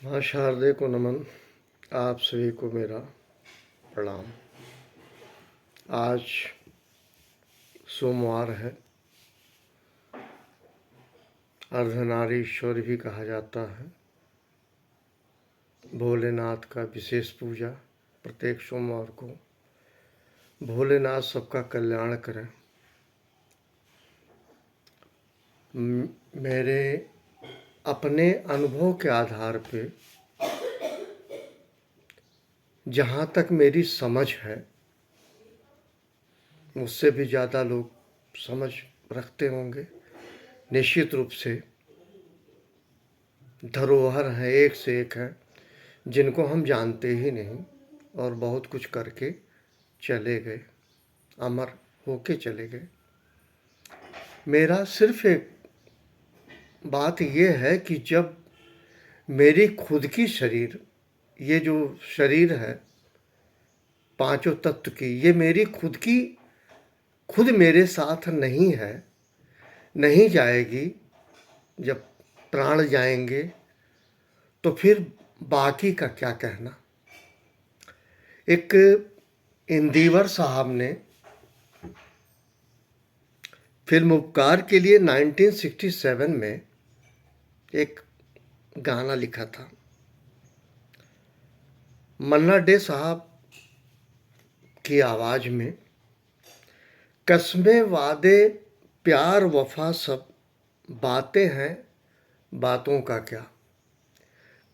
माँ शारदे को नमन। आप सभी को मेरा प्रणाम। आज सोमवार है। अर्धनारीश्वर भी कहा जाता है। भोलेनाथ का विशेष पूजा प्रत्येक सोमवार को। भोलेनाथ सबका कल्याण करें। मेरे अपने अनुभव के आधार पे जहाँ तक मेरी समझ है, मुझसे भी ज़्यादा लोग समझ रखते होंगे। निश्चित रूप से धरोहर हैं, एक से एक हैं, जिनको हम जानते ही नहीं और बहुत कुछ करके चले गए, अमर होके चले गए। मेरा सिर्फ एक बात ये है कि जब मेरी खुद की शरीर, ये जो शरीर है पांचों तत्व की, ये मेरी खुद मेरे साथ नहीं है, नहीं जाएगी। जब प्राण जाएंगे तो फिर बाकी का क्या कहना। एक इंदिवर साहब ने फिल्म उपकार के लिए 1967 में एक गाना लिखा था। मन्ना डे साहब की आवाज़ में, कसमें वादे प्यार वफा सब बातें हैं, बातों का क्या।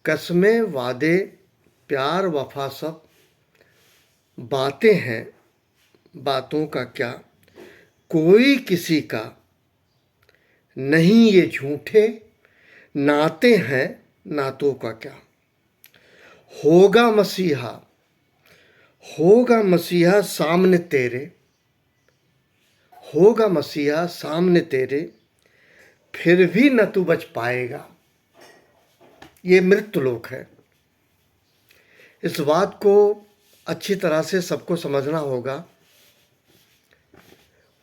कसमें वादे प्यार वफा सब बातें हैं, बातों का क्या। कोई किसी का नहीं ये झूठे नाते हैं, नातों का क्या। होगा मसीहा सामने तेरे, होगा मसीहा सामने तेरे, फिर भी न तू बच पाएगा। ये मृत्युलोक है। इस बात को अच्छी तरह से सबको समझना होगा।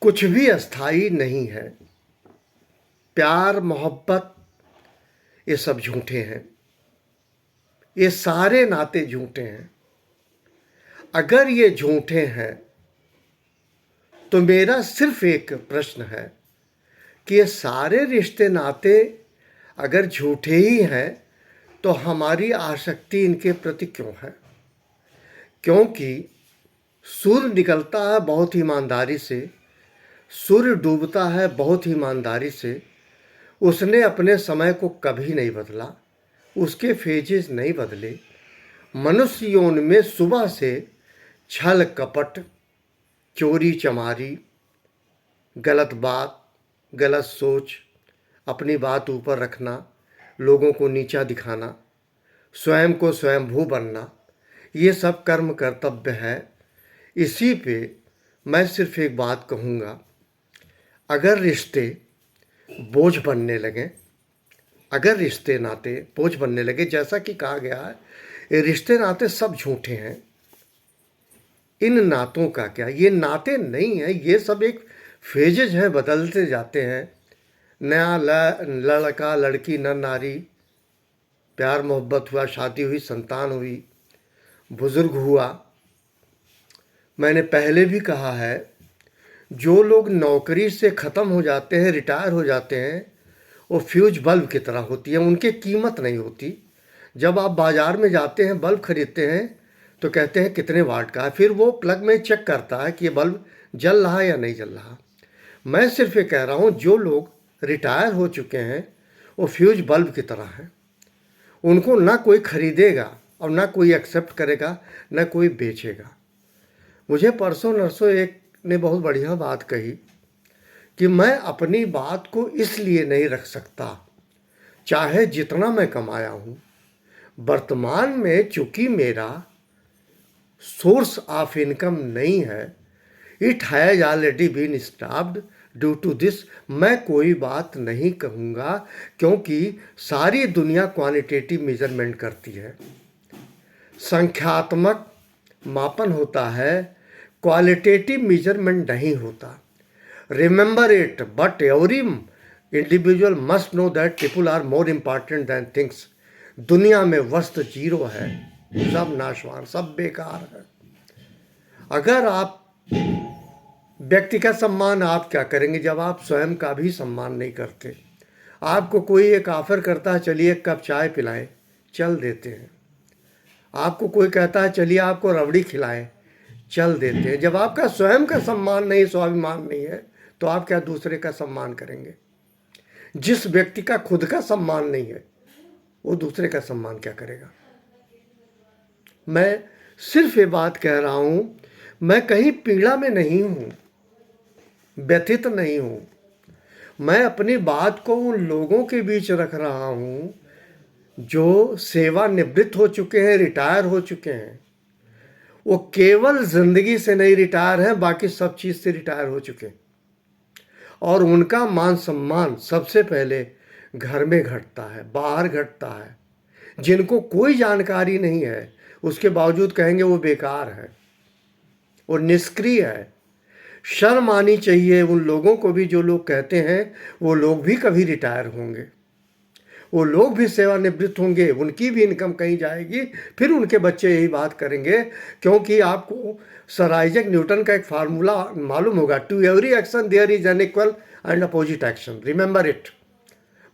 कुछ भी अस्थाई नहीं है। प्यार मोहब्बत ये सब झूठे हैं। ये सारे नाते झूठे हैं। अगर ये झूठे हैं तो मेरा सिर्फ एक प्रश्न है कि ये सारे रिश्ते नाते अगर झूठे ही हैं तो हमारी आसक्ति इनके प्रति क्यों है। क्योंकि सूर्य निकलता है बहुत ईमानदारी से, सूर्य डूबता है बहुत ईमानदारी से। उसने अपने समय को कभी नहीं बदला, उसके फेजेस नहीं बदले। मनुष्य यौन में सुबह से छल कपट, चोरी चमारी, गलत बात, गलत सोच, अपनी बात ऊपर रखना, लोगों को नीचा दिखाना, स्वयं को स्वयंभू बनना, ये सब कर्म कर्तव्य है। इसी पे मैं सिर्फ एक बात कहूँगा, अगर रिश्ते बोझ बनने लगे, अगर रिश्ते नाते बोझ बनने लगे, जैसा कि कहा गया है ये रिश्ते नाते सब झूठे हैं, इन नातों का क्या। ये नाते नहीं है, ये सब एक फेजेज हैं, बदलते जाते हैं। नया लड़का लड़की नर नारी, प्यार मोहब्बत हुआ, शादी हुई, संतान हुई, बुजुर्ग हुआ। मैंने पहले भी कहा है, जो लोग नौकरी से ख़त्म हो जाते हैं, रिटायर हो जाते हैं, वो फ्यूज बल्ब की तरह होती है, उनकी कीमत नहीं होती। जब आप बाज़ार में जाते हैं, बल्ब खरीदते हैं तो कहते हैं कितने वाट का है, फिर वो प्लग में चेक करता है कि ये बल्ब जल रहा है या नहीं जल रहा। मैं सिर्फ ये कह रहा हूँ, जो लोग रिटायर हो चुके हैं वो फ्यूज बल्ब की तरह हैं। उनको ना कोई खरीदेगा और ना कोई एक्सेप्ट करेगा, ना कोई बेचेगा। मुझे परसों नरसों एक ने बहुत बढ़िया बात कही कि मैं अपनी बात को इसलिए नहीं रख सकता, चाहे जितना मैं कमाया हूँ। वर्तमान में चूँकि मेरा सोर्स ऑफ इनकम नहीं है, it has already been stopped due to this, मैं कोई बात नहीं कहूँगा, क्योंकि सारी दुनिया क्वांटिटेटिव मेजरमेंट करती है, संख्यात्मक मापन होता है, क्वालिटेटिव मेजरमेंट नहीं होता। Remember it, but every individual must know that people are more important than things. दुनिया में वस्तु जीरो है, सब नाशवान, सब बेकार है। अगर आप व्यक्ति का सम्मान आप क्या करेंगे जब आप स्वयं का भी सम्मान नहीं करते? आपको कोई एक ऑफर करता है, चलिए एक कप चाय पिलाएं, चल देते हैं। आपको कोई कहता है चलिए आपको रबड़ी खिलाएं, चल देते हैं। जब आपका स्वयं का सम्मान नहीं, स्वाभिमान नहीं है, तो आप क्या दूसरे का सम्मान करेंगे? जिस व्यक्ति का खुद का सम्मान नहीं है, वो दूसरे का सम्मान क्या करेगा? मैं सिर्फ ये बात कह रहा हूं, मैं कहीं पीड़ा में नहीं हूं, व्यथित नहीं हूं। मैं अपनी बात को उन लोगों के बीच रख रहा हूं जो सेवानिवृत्त हो चुके हैं, रिटायर हो चुके हैं। वो केवल जिंदगी से नहीं रिटायर हैं, बाकी सब चीज से रिटायर हो चुके हैं। और उनका मान सम्मान सबसे पहले घर में घटता है, बाहर घटता है। जिनको कोई जानकारी नहीं है, उसके बावजूद कहेंगे वो बेकार है, वो निष्क्रिय है। शर्म आनी चाहिए उन लोगों को भी जो लोग कहते हैं वो लोग भी कभी रिटायर होंगे, वो लोग भी सेवानिवृत्त होंगे, उनकी भी इनकम कहीं जाएगी, फिर उनके बच्चे यही बात करेंगे। क्योंकि आपको सर आइजैक न्यूटन का एक फार्मूला मालूम होगा, to every action there is an equal and opposite action, remember it.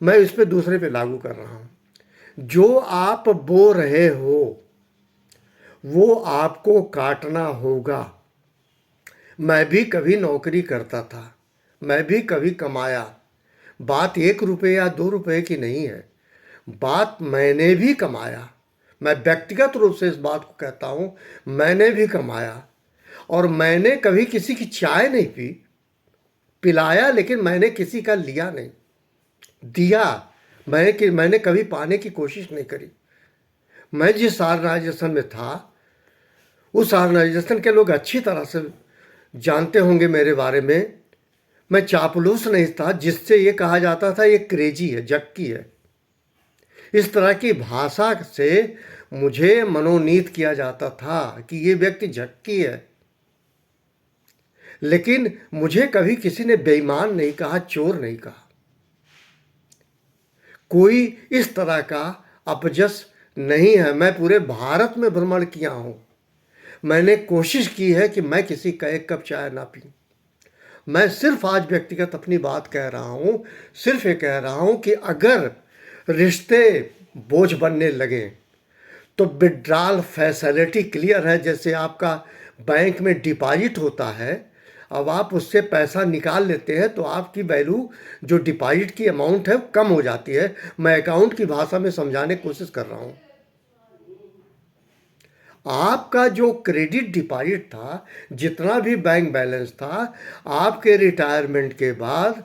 मैं इस पे दूसरे पे लागू कर रहा हूं। जो आप बो रहे हो वो आपको काटना होगा। मैं भी कभी नौकरी करता था, मैं भी कभी कमाया। बात 1 रुपये या 2 रुपये की नहीं है, बात मैंने भी कमाया। मैं व्यक्तिगत रूप से इस बात को कहता हूं, मैंने भी कमाया। और मैंने कभी किसी की चाय नहीं पी, पिलाया, लेकिन मैंने किसी का लिया नहीं, दिया। मैंने कभी पाने की कोशिश नहीं करी। मैं जिस ऑर्गेनाइजेशन में था, उस ऑर्गेनाइजेशन के लोग अच्छी तरह से जानते होंगे मेरे बारे में। मैं चापलूस नहीं था जिससे ये कहा जाता था ये क्रेजी है, जक्की है। इस तरह की भाषा से मुझे मनोनीत किया जाता था कि ये व्यक्ति जक्की है। लेकिन मुझे कभी किसी ने बेईमान नहीं कहा, चोर नहीं कहा। कोई इस तरह का अपजस नहीं है। मैं पूरे भारत में भ्रमण किया हूं। मैंने कोशिश की है कि मैं किसी का 1 कप चाय ना पीऊं। मैं सिर्फ आज व्यक्तिगत अपनी बात कह रहा हूं, सिर्फ ये कह रहा हूं कि अगर रिश्ते बोझ बनने लगे तो विड्रॉल फैसिलिटी क्लियर है। जैसे आपका बैंक में डिपॉजिट होता है, अब आप उससे पैसा निकाल लेते हैं तो आपकी वैल्यू, जो डिपॉजिट की अमाउंट है, कम हो जाती है। मैं अकाउंट की भाषा में समझाने की कोशिश कर रहा हूं। आपका जो क्रेडिट डिपॉजिट था, जितना भी बैंक बैलेंस था, आपके रिटायरमेंट के बाद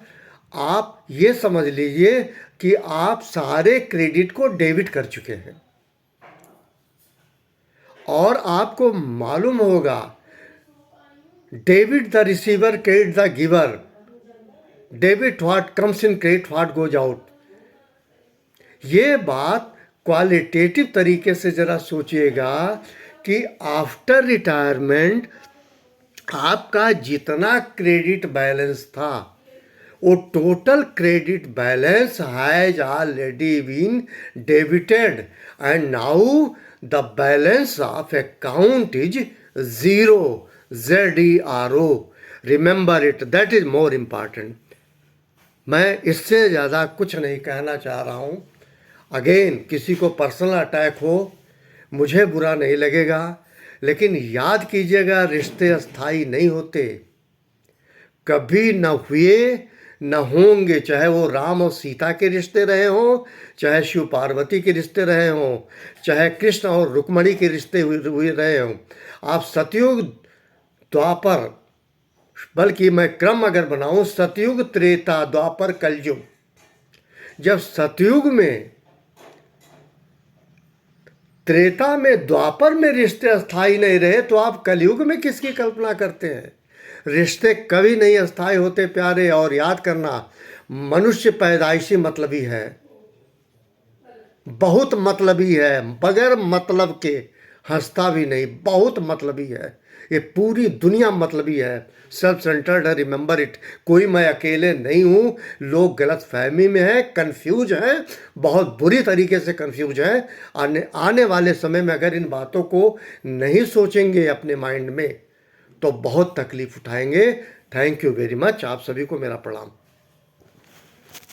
आप ये समझ लीजिए कि आप सारे क्रेडिट को डेबिट कर चुके हैं। और आपको मालूम होगा, debit the receiver, credit the giver, debit what comes in, credit what goes out. ये बात क्वालिटेटिव तरीके से जरा सोचिएगा कि आफ्टर रिटायरमेंट आपका जितना क्रेडिट बैलेंस था, वो total credit balance has already been debited and now the balance of account is zero, ZERO। Remember it, that is more important. मैं इससे ज़्यादा कुछ नहीं कहना चाह रहा हूँ। अगेन, किसी को पर्सनल अटैक हो, मुझे बुरा नहीं लगेगा, लेकिन याद कीजिएगा, रिश्ते अस्थाई नहीं होते, कभी न हुए न होंगे। चाहे वो राम और सीता के रिश्ते रहे हों, चाहे शिव पार्वती के रिश्ते रहे हों, चाहे कृष्ण और रुक्मणी के रिश्ते हुए रहे हों। आप सतयुग, द्वापर, बल्कि मैं क्रम अगर बनाऊं, सतयुग, त्रेता, द्वापर, कलयुग। जब सतयुग में, त्रेता में, द्वापर में रिश्ते अस्थाई नहीं रहे, तो आप कलयुग में किसकी कल्पना करते हैं? रिश्ते कभी नहीं अस्थाई होते प्यारे। और याद करना, मनुष्य पैदाइशी मतलबी है, बहुत मतलबी है, बगैर मतलब के हंसता भी नहीं, बहुत मतलबी है। ये पूरी दुनिया मतलबी है, सेल्फ सेंटर्ड है, रिमेंबर इट। कोई मैं अकेले नहीं हूँ। लोग गलत फहमी में हैं, कंफ्यूज हैं, बहुत बुरी तरीके से कंफ्यूज हैं। आने आने वाले समय में अगर इन बातों को नहीं सोचेंगे अपने माइंड में तो बहुत तकलीफ उठाएंगे। Thank you very much. आप सभी को मेरा प्रणाम।